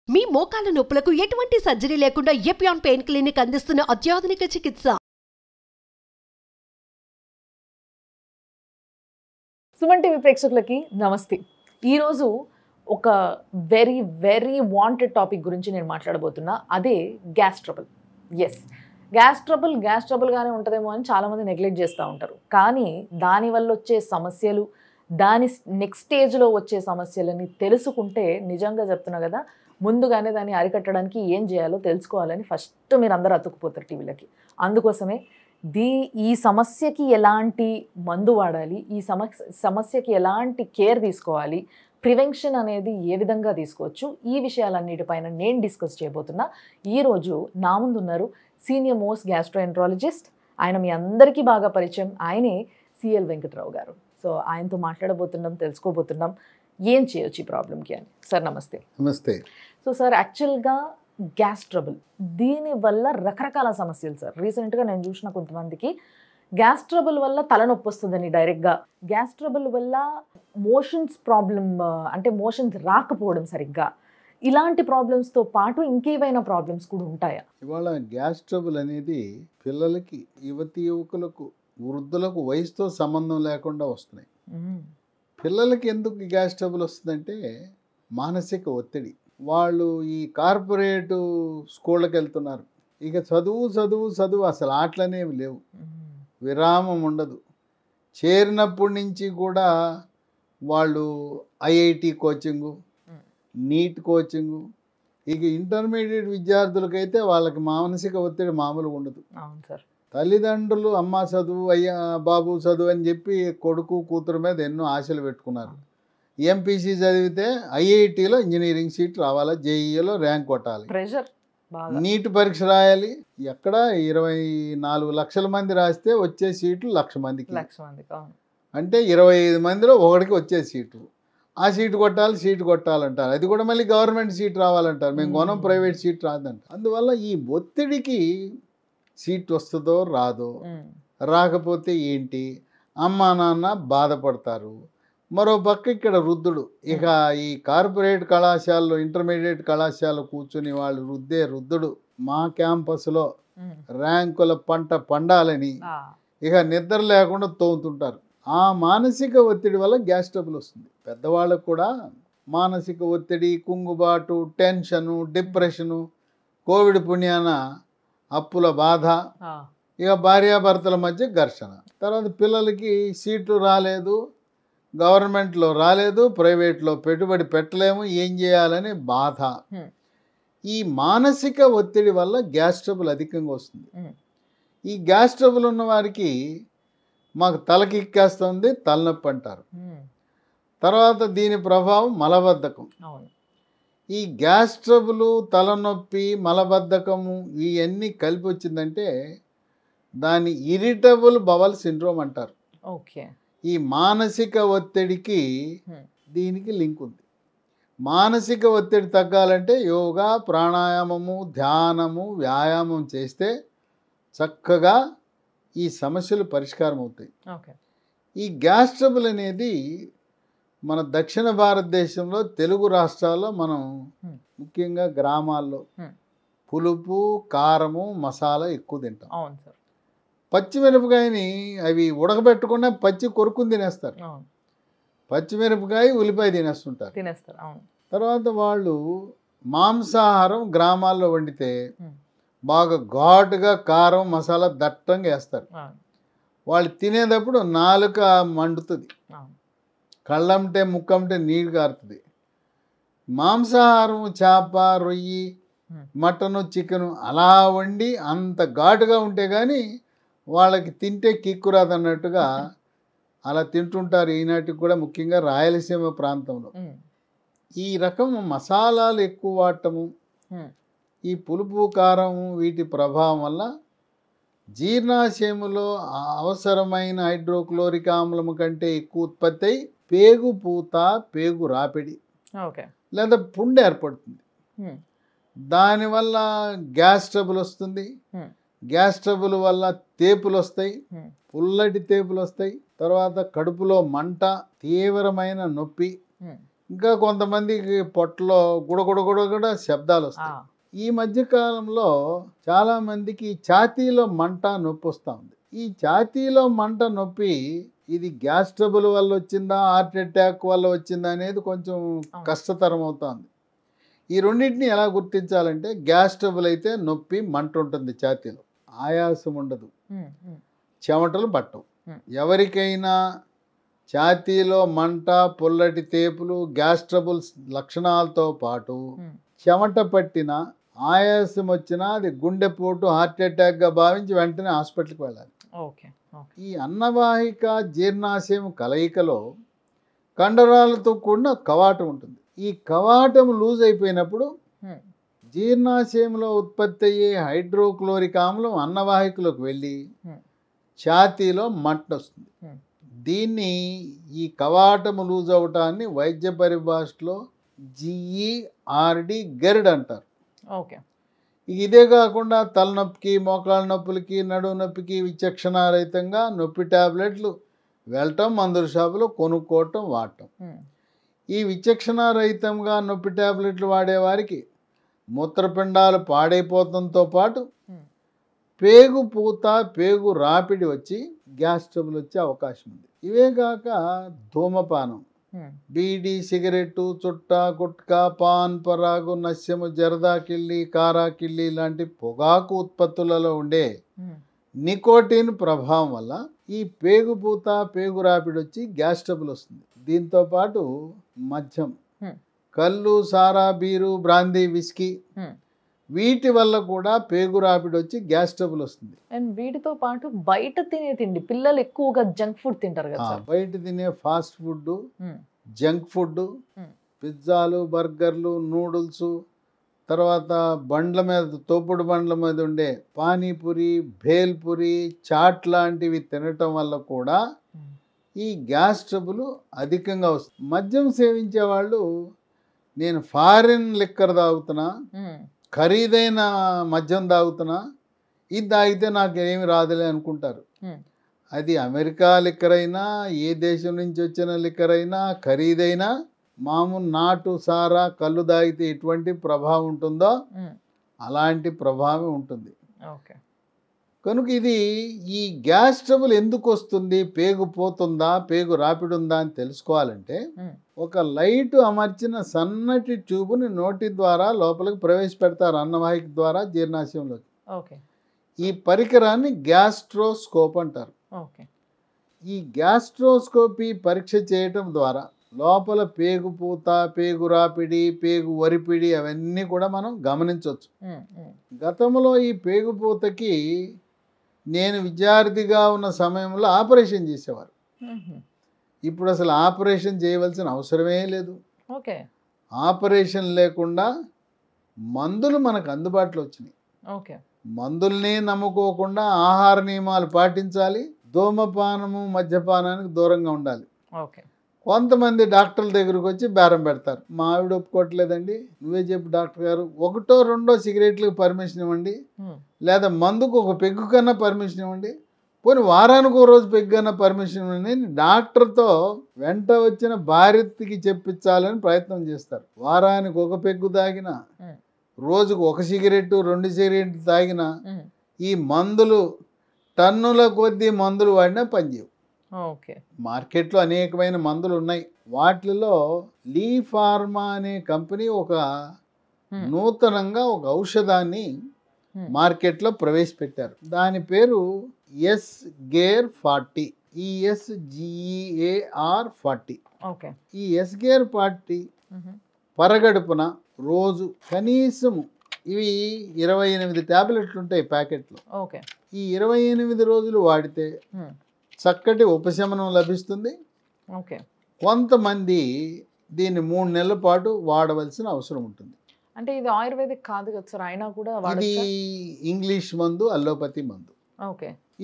మీ మోకాల నొప్పులకు ఎటువంటి సర్జరీ లేకుండా ఎపియాన్ పెయిన్ క్లినిక్ అందిస్తున్న అత్యాధునిక చికిత్స. సుమన్ టీవీ ప్రేక్షకులకి నమస్తే. ఈరోజు ఒక వెరీ వాంటెడ్ టాపిక్ గురించి నేను మాట్లాడబోతున్నా. అదే గ్యాస్ ట్రబుల్. ఎస్, గ్యాస్ ట్రబుల్గానే ఉంటుందేమో అని చాలామంది నెగ్లెక్ట్ చేస్తూ ఉంటారు. కానీ దానివల్ల వచ్చే సమస్యలు, దాని నెక్స్ట్ స్టేజ్లో వచ్చే సమస్యలని తెలుసుకుంటే, నిజంగా చెప్తున్నా కదా, ముందుగానే దాన్ని అరికట్టడానికి ఏం చేయాలో తెలుసుకోవాలని ఫస్ట్ మీరు అందరూ అతుక్కుపోతారు టీవీలకి. అందుకోసమే ఈ సమస్యకి ఎలాంటి మందు వాడాలి, ఈ సమస్యకి ఎలాంటి కేర్ తీసుకోవాలి, ప్రివెన్షన్ అనేది ఏ విధంగా తీసుకోవచ్చు, ఈ విషయాలన్నిటిపైన నేను డిస్కస్ చేయబోతున్నా. ఈరోజు నా ముందు ఉన్నారు సీనియర్ మోస్ట్ గ్యాస్ట్రోఎంట్రాలజిస్ట్. ఆయన మీ అందరికీ బాగా పరిచయం. ఆయనే సిఎల్ వెంకట్రావు గారు. సో ఆయనతో మాట్లాడబోతున్నాం, తెలుసుకోబోతున్నాం ఏం చేయొచ్చు ఈ ప్రాబ్లంకి అని. సార్ నమస్తే. నమస్తే. సో సార్, యాక్చువల్గా గ్యాస్ ట్రబుల్, దీనివల్ల రకరకాల సమస్యలు సార్. రీసెంట్గా నేను చూసిన కొంతమందికి గ్యాస్ ట్రబుల్ వల్ల తలనొప్పి వస్తుందని డైరెక్ట్గా, గ్యాస్ ట్రబుల్ వల్ల మోషన్స్ ప్రాబ్లం, అంటే మోషన్స్ రాకపోవడం సరిగ్గా, ఇలాంటి ప్రాబ్లమ్స్తో పాటు ఇంకేమైనా ప్రాబ్లమ్స్ కూడా ఉంటాయా? ఇవాళ గ్యాస్ ట్రబుల్ అనేది పిల్లలకి, యువకులకు, వృద్ధులకు వయసుతో సంబంధం లేకుండా వస్తున్నాయి. పిల్లలకి ఎందుకు గ్యాస్ ట్రబుల్ వస్తుందంటే మానసిక ఒత్తిడి. వాళ్ళు ఈ కార్పొరేటు స్కూళ్ళకి వెళ్తున్నారు. ఇక చదువు అసలు ఆటలనేవి లేవు, విరామం ఉండదు. చేరినప్పటి నుంచి కూడా వాళ్ళు ఐఐటి కోచింగు, నీట్ కోచింగు. ఇక ఇంటర్మీడియట్ విద్యార్థులకైతే వాళ్ళకి మానసిక ఒత్తిడి మామూలుగా ఉండదు. అవును సార్. తల్లిదండ్రులు అమ్మ చదువు, అయ్యా బాబు చదువు అని చెప్పి కొడుకు కూతురు మీద ఎన్నో ఆశలు పెట్టుకున్నారు. ఎంపీసీ చదివితే ఐఐటీలో ఇంజనీరింగ్ సీట్ రావాలా, జేఈలో ర్యాంక్ కొట్టాలి, ప్రెషర్, నీట్ పరీక్ష రాయాలి. ఎక్కడ 24 లక్షల మంది రాస్తే వచ్చే సీట్లు 1,00,000 మందికి. అంటే 25 మందిలో ఒకటికి వచ్చే సీటు. ఆ సీటు కొట్టాలంటారు. అది కూడా మళ్ళీ గవర్నమెంట్ సీట్ రావాలంటారు. మేము కొనం, ప్రైవేట్ సీట్ రాదంట. అందువల్ల ఈ ఒత్తిడికి సీట్ వస్తుందో రాదో, రాకపోతే ఏంటి, అమ్మా నాన్న బాధపడతారు. మరో పక్క ఇక్కడ వృద్ధుడు, ఇక ఈ కార్పొరేట్ కళాశాలలో, ఇంటర్మీడియట్ కళాశాలలో కూర్చుని వాళ్ళు వృద్ధుడు మా క్యాంపస్లో ర్యాంకుల పంట పండాలని ఇక నిద్ర లేకుండా తోముతుంటారు. ఆ మానసిక ఒత్తిడి వల్ల గ్యాస్ ట్రబుల్ వస్తుంది. పెద్దవాళ్ళకు కూడా మానసిక ఒత్తిడి, కుంగుబాటు, టెన్షను, డిప్రెషను, కోవిడ్ పుణ్యాన అప్పుల బాధ, ఇక భార్యాభర్తల మధ్య ఘర్షణ, తర్వాత పిల్లలకి సీట్లు రాలేదు, గవర్నమెంట్లో రాలేదు, ప్రైవేట్లో పెట్టుబడి పెట్టలేము, ఏం చేయాలని బాధ. ఈ మానసిక ఒత్తిడి వల్ల గ్యాస్ ట్రబుల్ అధికంగా వస్తుంది. ఈ గ్యాస్ ట్రబుల్ ఉన్న వారికి మాకు తలకి ఎక్కేస్తుంది, తలనొప్పి అంటారు. తర్వాత దీని ప్రభావం మలబద్ధకం. ఈ గ్యాస్ ట్రబుల్, తలనొప్పి, మలబద్ధకము ఇవన్నీ కలిపి వచ్చిందంటే దాన్ని ఇరిటబుల్ బవల్ సిండ్రోమ్ అంటారు. ఓకే. ఈ మానసిక ఒత్తిడికి దీనికి లింక్ ఉంది. మానసిక ఒత్తిడి తగ్గాలంటే యోగా, ప్రాణాయామము, ధ్యానము, వ్యాయామం చేస్తే చక్కగా ఈ సమస్యలు పరిష్కారం అవుతాయి. ఈ గ్యాస్ ట్రబుల్ అనేది మన దక్షిణ భారతదేశంలో తెలుగు రాష్ట్రాల్లో మనం ముఖ్యంగా గ్రామాల్లో పులుపు, కారము, మసాలా ఎక్కువ తింటాం. అవును సార్. పచ్చిమిరపకాయని అవి ఉడకబెట్టకుండా పచ్చి కొరుకుని తినేస్తారు. పచ్చిమిరపకాయ, ఉల్లిపాయ తినేస్తారు. తర్వాత వాళ్ళు మాంసాహారం గ్రామాల్లో వండితే బాగా ఘాటుగా కారం, మసాలా దట్టంగా వేస్తారు. వాళ్ళు తినేటప్పుడు నాలుక మండుతుంది, కళ్ళంటే ముక్కంటే నీరు కారుతుంది. మాంసాహారం చేప, రొయ్యి, మటను, చికెను అలా వండి అంత ఘాటుగా ఉంటే కానీ వాళ్ళకి తింటే కిక్కు రాదన్నట్టుగా అలా తింటుంటారు ఈనాటికి కూడా, ముఖ్యంగా రాయలసీమ ప్రాంతంలో. ఈ రకం మసాలాలు ఎక్కువ వాడటము, ఈ పులుపు, కారం వీటి ప్రభావం వల్ల జీర్ణాశయములో అవసరమైన హైడ్రోక్లోరిక్ ఆమ్లం కంటే ఎక్కువ ఉత్పత్తి అయి పేగు పూత, పేగు రాపిడి లేదా పుండు ఏర్పడుతుంది. దానివల్ల గ్యాస్ ట్రబుల్ వస్తుంది. గ్యాస్ ట్రబుల్ వల్ల తేపులు వస్తాయి, పుల్లటి తేపులు వస్తాయి. తర్వాత కడుపులో మంట, తీవ్రమైన నొప్పి, ఇంకా కొంతమందికి పొట్టలో గుడగుడ శబ్దాలు వస్తాయి. ఈ మధ్య కాలంలో చాలా మందికి ఛాతీలో మంట నొప్పి వస్తూ ఉంది. ఈ ఛాతీలో మంట నొప్పి ఇది గ్యాస్ ట్రబుల్ వల్ల వచ్చిందా, హార్ట్ అటాక్ వల్ల వచ్చిందా అనేది కొంచెం కష్టతరం అవుతుంది. ఈ రెండింటిని ఎలా గుర్తించాలంటే, గ్యాస్ ట్రబుల్ అయితే నొప్పి మంట ఉంటుంది, ఛాతీలో ఆయాసం ఉండదు, చెమటలు పట్టవు. ఎవరికైనా ఛాతీలో మంట, పొల్లటి తేపులు, గ్యాస్ ట్రబుల్స్ లక్షణాలతో పాటు చెమట పట్టిన, ఆయాసం వచ్చినా అది గుండెపోటు, హార్ట్ అటాక్గా భావించి వెంటనే హాస్పిటల్కి వెళ్ళాలి. ఈ అన్నవాహిక జీర్ణాశయం కలయికలో కండరాలతో కూడిన కవాటం ఉంటుంది. ఈ కవాటం లూజ్ అయిపోయినప్పుడు జీర్ణాశయంలో ఉత్పత్తి అయ్యే హైడ్రోక్లోరిక్ ఆమ్లం అన్నవాహికలోకి వెళ్ళి ఛాతీలో మంట వస్తుంది. దీన్ని, ఈ కవాటము లూజ్ అవటాన్ని వైద్య పరిభాషలో GERD గెర్డ్ అంటారు. ఇదే కాకుండా తలనొప్పికి, మోకాళ్ళ నొప్పులకి, నడుము నొప్పికి విచక్షణారహితంగా నొప్పి టాబ్లెట్లు వెళ్ళటం, మందుల షాపులో కొనుక్కోవటం, వాడటం. ఈ విచక్షణారహితంగా నొప్పి టాబ్లెట్లు వాడేవారికి మూత్రపిండాలు పాడైపోవడంతో పాటు పేగు పూత, పేగు రాపిడి వచ్చి గ్యాస్ ట్రబుల్ వచ్చే అవకాశం ఉంది. ఇవే కాక ధూమపానం, బీడీ, సిగరెట్టు, చుట్ట, గుట్కా, పాన్ పరాగు, నస్యము, జరదాకిళ్ళి, కారాకిళ్ళి లాంటి పొగాకు ఉత్పత్తులలో ఉండే నికోటిన్ ప్రభావం వల్ల ఈ పేగుపూత, పేగు రాపిడి వచ్చి గ్యాస్ ట్రబుల్ వస్తుంది. దీంతో పాటు మద్యం, కళ్ళు, సారా, బీరు, బ్రాందీ, విస్కీ వీటి వల్ల కూడా పేగు రాపిడి వచ్చి గ్యాస్ ట్రబుల్ వస్తుంది. అండ్ వీటితో పాటు బయట తినే తిండి, పిల్లలు ఎక్కువగా జంక్ ఫుడ్ తింటారు కదా, బయట తినే ఫాస్ట్ ఫుడ్, జంక్ ఫుడ్, పిజ్జాలు, బర్గర్లు, నూడిల్స్, తర్వాత బండ్ల మీద, తోపుడు బండ్ల మీద ఉండే పానీపూరి, భేల్పూరి, చాట్ లాంటివి తినటం వల్ల కూడా ఈ గ్యాస్ ట్రబుల్ అధికంగా వస్తుంది. మద్యం సేవించే వాళ్ళు, నేను ఫారిన్ లిక్కర్ తాగుతున్నా, ఖరీదైన మద్యం తాగుతున్నా, ఇది తాగితే నాకు ఏమి రాదులే అనుకుంటారు. అది అమెరికా లిక్కర్ అయినా, ఏ దేశం నుంచి వచ్చిన లిక్కర్ అయినా, ఖరీదైనా, మామూలు నాటు సారా, కళ్ళు తాగితే ఎటువంటి ప్రభావం ఉంటుందో అలాంటి ప్రభావం ఉంటుంది. కనుక ఇది, ఈ గ్యాస్ ట్రబుల్ ఎందుకు వస్తుంది, పేగు పోతుందా, పేగు రాపిడి ఉందా అని తెలుసుకోవాలంటే, ఒక లైట్ అమర్చిన సన్నటి ట్యూబ్ని నోటి ద్వారా లోపలికి ప్రవేశపెడతారు, అన్నవాహిక ద్వారా జీర్ణాశయంలోకి. ఈ పరికరాన్ని గ్యాస్ట్రోస్కోప్ అంటారు. ఈ గ్యాస్ట్రోస్కోపీ పరీక్ష చేయటం ద్వారా లోపల పేగు పూత, పేగు రాపిడి, పేగు వరిపిడి అవన్నీ కూడా మనం గమనించవచ్చు. గతంలో ఈ పేగు పూతకి నేను విద్యార్థిగా ఉన్న సమయంలో ఆపరేషన్ చేసేవారు. ఇప్పుడు అసలు ఆపరేషన్ చేయవలసిన అవసరమే లేదు. ఆపరేషన్ లేకుండా మందులు మనకు అందుబాటులో వచ్చినాయి. మందుల్ని నమ్ముకోకుండా ఆహార నియమాలు పాటించాలి, ధూమపానము, మద్యపానానికి దూరంగా ఉండాలి. కొంతమంది డాక్టర్ల దగ్గరకు వచ్చి బేరం పెడతారు, మా ఆవిడ ఒప్పుకోవట్లేదండి, నువ్వే చెప్పు డాక్టర్ గారు, ఒకటో రెండో సిగరెట్లకు పర్మిషన్ ఇవ్వండి, లేదా మందుకు ఒక పెగ్గు కన్నా పర్మిషన్ ఇవ్వండి, పోనీ వారానికి ఒక రోజు పెగ్గు కన్నా పర్మిషన్ ఇవ్వండి, డాక్టర్తో వెంట వచ్చిన భార్యకి చెప్పించాలని ప్రయత్నం చేస్తారు. వారానికి ఒక పెగ్గు తాగినా, రోజుకు ఒక సిగరెట్టు, 2 సిగరెట్లు తాగినా ఈ మందులు, టన్నుల కొద్దీ మందులు వాడినా పనిచేయవు. మార్కెట్లో అనేకమైన మందులు ఉన్నాయి. వాటిలో లీ ఫార్మా అనే కంపెనీ ఒక నూతనంగా ఒక ఔషధాన్ని మార్కెట్లో ప్రవేశపెట్టారు. దాని పేరు SGARE40, ESGEAR40. ఈ SGARE40 పరగడుపున రోజు కనీసం, ఇవి 28 ట్యాబ్లెట్లు ఉంటాయి ప్యాకెట్లో. ఈ 28 రోజులు వాడితే చక్కటి ఉపశమనం లభిస్తుంది. కొంతమంది దీన్ని 3 నెలల పాటు వాడవలసిన అవసరం ఉంటుంది. అంటే ఇది ఆయుర్వేదిక్ కాదు కదా సార్, అయినా కూడా ఇది ఇంగ్లీష్ మందు, అల్లోపతి మందు.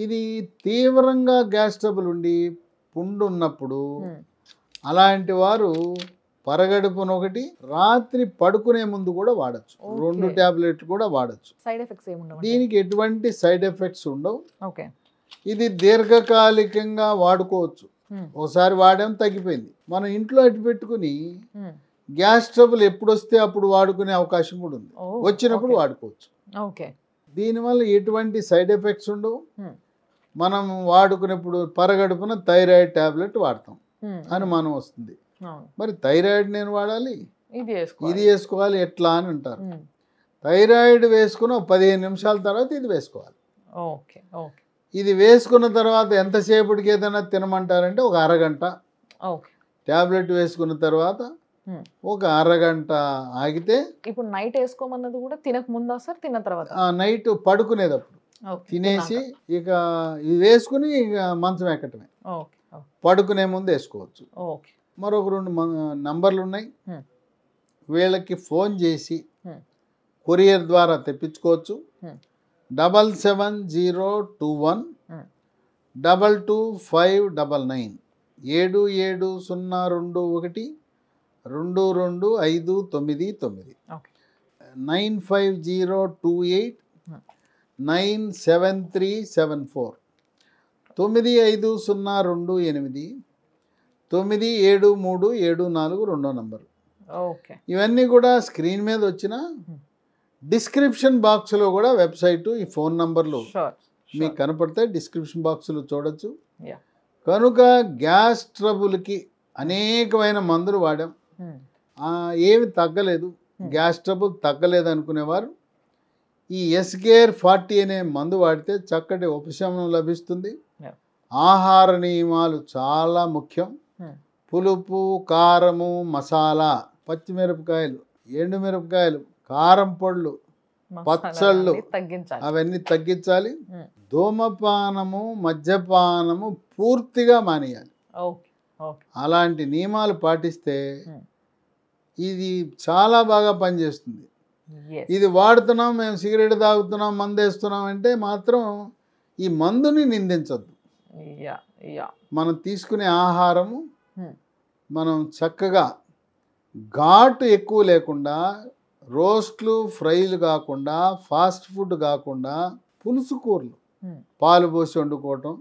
ఇది తీవ్రంగా గ్యాస్ ట్రబుల్ ఉండి పుండు ఉన్నప్పుడు అలాంటి వారు పరగడుపున ఒకటి, రాత్రి పడుకునే ముందు కూడా వాడచ్చు. 2 ట్యాబ్లెట్లు కూడా వాడచ్చు. సైడ్ ఎఫెక్ట్స్ ఏముండవు, దీనికి ఎటువంటి సైడ్ ఎఫెక్ట్స్ ఉండవు. ఇది దీర్ఘకాలికంగా వాడుకోవచ్చు. ఒకసారి వాడాం తగ్గిపోయింది. మనం ఇంట్లో అట్టి పెట్టుకుని గ్యాస్ ట్రబుల్ ఎప్పుడు వస్తే అప్పుడు వాడుకునే అవకాశం కూడా ఉంది. వచ్చినప్పుడు వాడుకోవచ్చు. ఓకే. దీనివల్ల ఎటువంటి సైడ్ ఎఫెక్ట్స్ ఉండవు. మనం వాడుకునేప్పుడు పరగడుపున థైరాయిడ్ టాబ్లెట్ వాడతాం అనుమానం వస్తుంది. మరి థైరాయిడ్ నేను వాడాలి, ఇది వేసుకోవాలి ఎట్లా అని అంటారు. థైరాయిడ్ వేసుకుని 15 నిమిషాల తర్వాత ఇది వేసుకోవాలి. ఇది వేసుకున్న తర్వాత ఎంతసేపటికి ఏదైనా తినమంటారంటే ఒక అరగంట. టాబ్లెట్ వేసుకున్న తర్వాత ఒక అరగంట ఆగితే. ఇప్పుడు నైట్ వేసుకోమన్నది కూడా తినక ముందా సార్, తిన్న తర్వాత? నైట్ పడుకునేటప్పుడు తినేసి ఇక ఇది వేసుకుని ఇక మంచం ఎక్కటమే. పడుకునే ముందు వేసుకోవచ్చు. మరొక 2 నంబర్లు ఉన్నాయి, వీళ్ళకి ఫోన్ చేసి కొరియర్ ద్వారా తెప్పించుకోవచ్చు. 77021 22599 7702 2259 95028 97374 9502 97374 నంబర్. ఇవన్నీ కూడా స్క్రీన్ మీద వచ్చిన డిస్క్రిప్షన్ బాక్స్లో కూడా వెబ్సైట్ ఈ ఫోన్ నంబర్లు మీకు కనపడతాయి. డిస్క్రిప్షన్ బాక్స్లో చూడొచ్చు. కనుక గ్యాస్ ట్రబుల్కి అనేకమైన మందులు వాడాం, ఏమి తగ్గలేదు, గ్యాస్ ట్రబుల్ తగ్గలేదు అనుకునేవారు ఈ ఎస్కేర్ 40 అనే మందు వాడితే చక్కటి ఉపశమనం లభిస్తుంది. ఆహార నియమాలు చాలా ముఖ్యం. పులుపు, కారము, మసాలా, పచ్చిమిరపకాయలు, ఎండుమిరపకాయలు, కారం పొళ్ళు, పచ్చళ్ళు అవన్నీ తగ్గించాలి. ధూమపానము, మద్యపానము పూర్తిగా మానేయాలి. అలాంటి నియమాలు పాటిస్తే ఇది చాలా బాగా పనిచేస్తుంది. ఇది వాడుతున్నాం, మేము సిగరెట్ తాగుతున్నాం, మందు వేస్తున్నాం అంటే మాత్రం ఈ మందుని నిందించద్దు. మనం తీసుకునే ఆహారము మనం చక్కగా ఘాటు ఎక్కువ లేకుండా, రోస్ట్లు, ఫ్రైలు కాకుండా, ఫాస్ట్ ఫుడ్ కాకుండా, పులుసు కూరలు పాలు పోసి వండుకోవటం,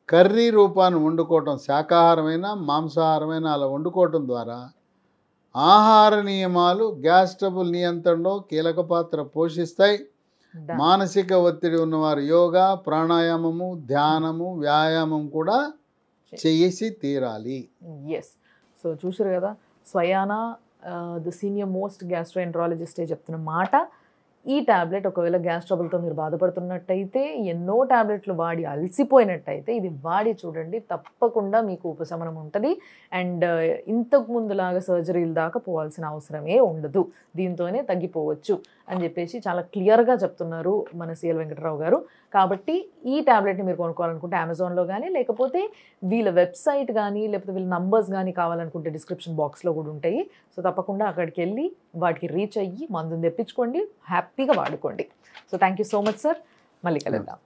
కర్రీ రూపాన్ని వండుకోవటం, శాకాహారమైన మాంసాహారమైన అలా వండుకోవటం ద్వారా ఆహార నియమాలు గ్యాస్ ట్రబుల్ నియంత్రణలో కీలక పాత్ర పోషిస్తాయి. మానసిక ఒత్తిడి ఉన్నవారు యోగా, ప్రాణాయామము, ధ్యానము, వ్యాయామం కూడా చేసి తీరాలి. సో చూసారు కదా, స్వయానా ద సీనియర్ మోస్ట్ గ్యాస్ట్రోఎంట్రాలజిస్టే చెప్తున్న మాట. ఈ టాబ్లెట్ ఒకవేళ గ్యాస్ ట్రబుల్తో మీరు బాధపడుతున్నట్టయితే, ఎన్నో టాబ్లెట్లు వాడి అలసిపోయినట్టయితే ఇది వాడి చూడండి, తప్పకుండా మీకు ఉపశమనం ఉంటుంది. అండ్ ఇంతకు ముందులాగా సర్జరీల దాకా పోవాల్సిన అవసరమే ఉండదు, దీంతోనే తగ్గిపోవచ్చు అని చెప్పేసి చాలా క్లియర్గా చెప్తున్నారు మన సిఎల్ వెంకటరావు గారు. కాబట్టి ఈ టాబ్లెట్ని మీరు కొనుక్కోవాలనుకుంటే అమెజాన్లో కానీ, లేకపోతే వీళ్ళ వెబ్సైట్ కానీ, లేకపోతే వీళ్ళ నంబర్స్ కానీ కావాలనుకుంటే డిస్క్రిప్షన్ బాక్స్లో కూడా ఉంటాయి. సో తప్పకుండా అక్కడికి వెళ్ళి వాటికి రీచ్ అయ్యి మందుని తెప్పించుకోండి, హ్యాపీగా వాడుకోండి. So thank you so much sir, మళ్ళీ కలుద్దాం.